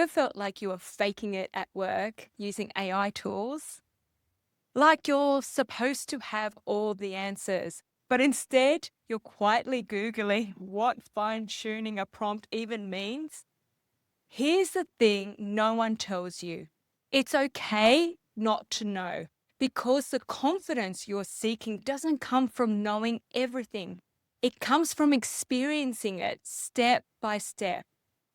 Ever felt like you were faking it at work using AI tools? Like you're supposed to have all the answers, but instead you're quietly Googling what fine tuning a prompt even means? Here's the thing no one tells you: it's okay not to know, because the confidence you're seeking doesn't come from knowing everything. It comes from experiencing it step by step.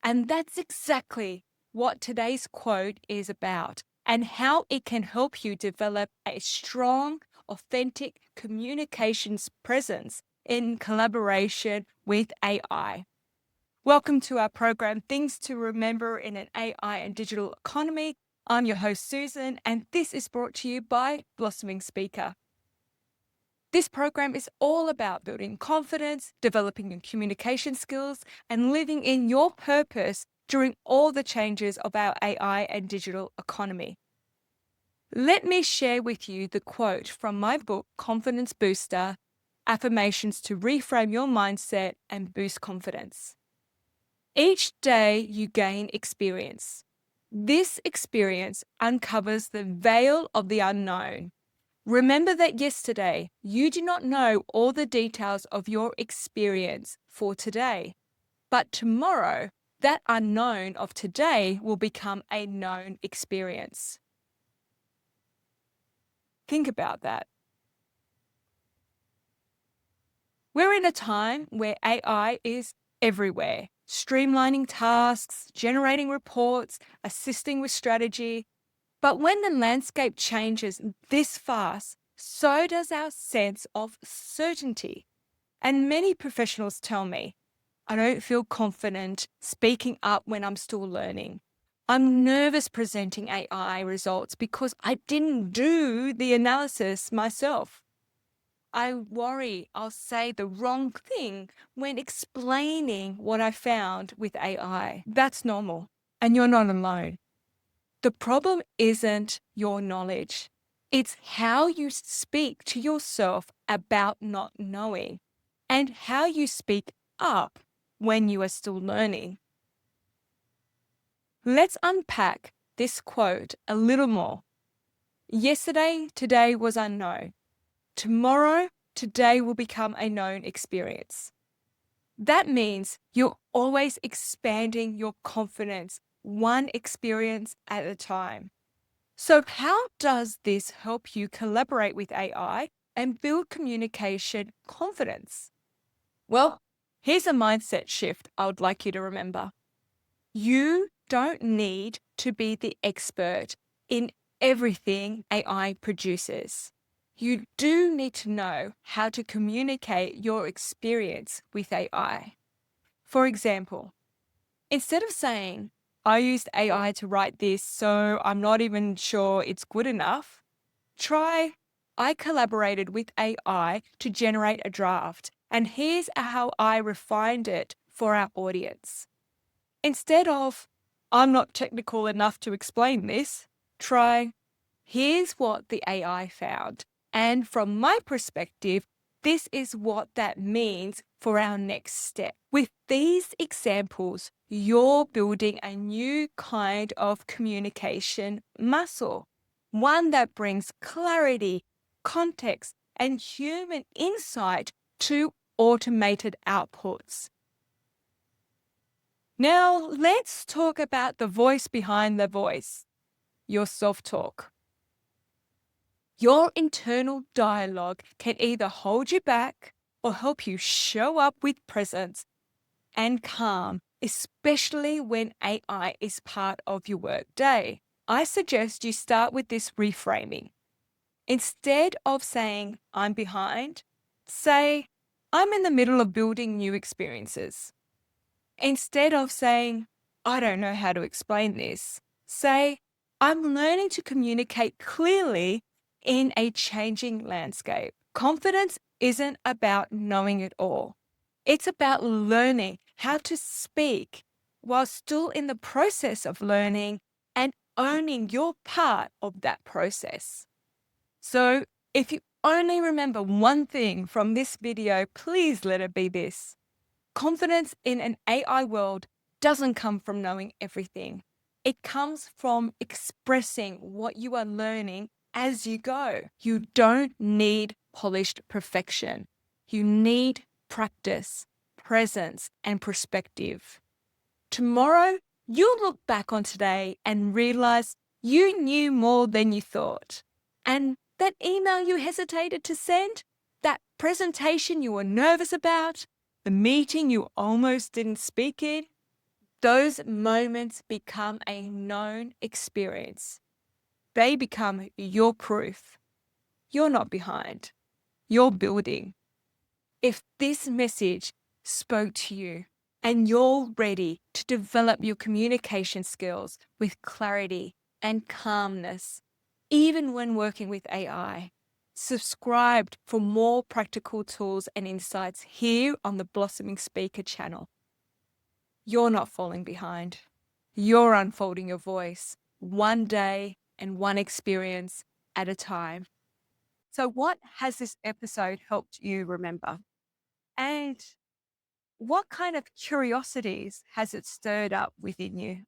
And that's exactly what today's quote is about, and how it can help you develop a strong, authentic communications presence in collaboration with AI. Welcome to our program, Things to Remember in an AI and Digital Economy. I'm your host, Susan, and this is brought to you by Blossoming Speaker. This program is all about building confidence, developing your communication skills, and living in your purpose during all the changes of our AI and digital economy. Let me share with you the quote from my book, Confidence Booster: Affirmations to Reframe Your Mindset and Boost Confidence. Each day you gain experience. This experience uncovers the veil of the unknown. Remember that yesterday you did not know all the details of your experience for today, but tomorrow that unknown of today will become a known experience. Think about that. We're in a time where AI is everywhere, streamlining tasks, generating reports, assisting with strategy. But when the landscape changes this fast, so does our sense of certainty. And many professionals tell me, I don't feel confident speaking up when I'm still learning. I'm nervous presenting AI results because I didn't do the analysis myself. I worry I'll say the wrong thing when explaining what I found with AI. That's normal, and you're not alone. The problem isn't your knowledge. It's how you speak to yourself about not knowing, and how you speak up when you are still learning. Let's unpack this quote a little more. Yesterday, today was unknown. Tomorrow, today will become a known experience. That means you're always expanding your confidence, one experience at a time. So how does this help you collaborate with AI and build communication confidence? Well, here's a mindset shift I would like you to remember. You don't need to be the expert in everything AI produces. You do need to know how to communicate your experience with AI. For example, instead of saying, I used AI to write this, so I'm not even sure it's good enough, try, I collaborated with AI to generate a draft, and here's how I refined it for our audience. Instead of, I'm not technical enough to explain this, try, here's what the AI found. And from my perspective, this is what that means for our next step. With these examples, you're building a new kind of communication muscle, one that brings clarity, context, and human insight to automated outputs. Now, let's talk about the voice behind the voice, your self-talk. Your internal dialogue can either hold you back or help you show up with presence and calm, especially when AI is part of your workday. I suggest you start with this reframing. Instead of saying, I'm behind, say, I'm in the middle of building new experiences. Instead of saying, I don't know how to explain this, say, I'm learning to communicate clearly in a changing landscape. Confidence isn't about knowing it all. It's about learning how to speak while still in the process of learning and owning your part of that process. So if you only remember one thing from this video, please let it be this. Confidence in an AI world doesn't come from knowing everything. It comes from expressing what you are learning as you go. You don't need polished perfection. You need practice, presence, and perspective. Tomorrow, you'll look back on today and realize you knew more than you thought. And that email you hesitated to send, that presentation you were nervous about, the meeting you almost didn't speak in, those moments become a known experience. They become your proof. You're not behind. You're building. If this message spoke to you and you're ready to develop your communication skills with clarity and calmness, even when working with AI, subscribe for more practical tools and insights here on the Blossoming Speaker channel. You're not falling behind. You're unfolding your voice one day and one experience at a time. So, what has this episode helped you remember? And what kind of curiosities has it stirred up within you?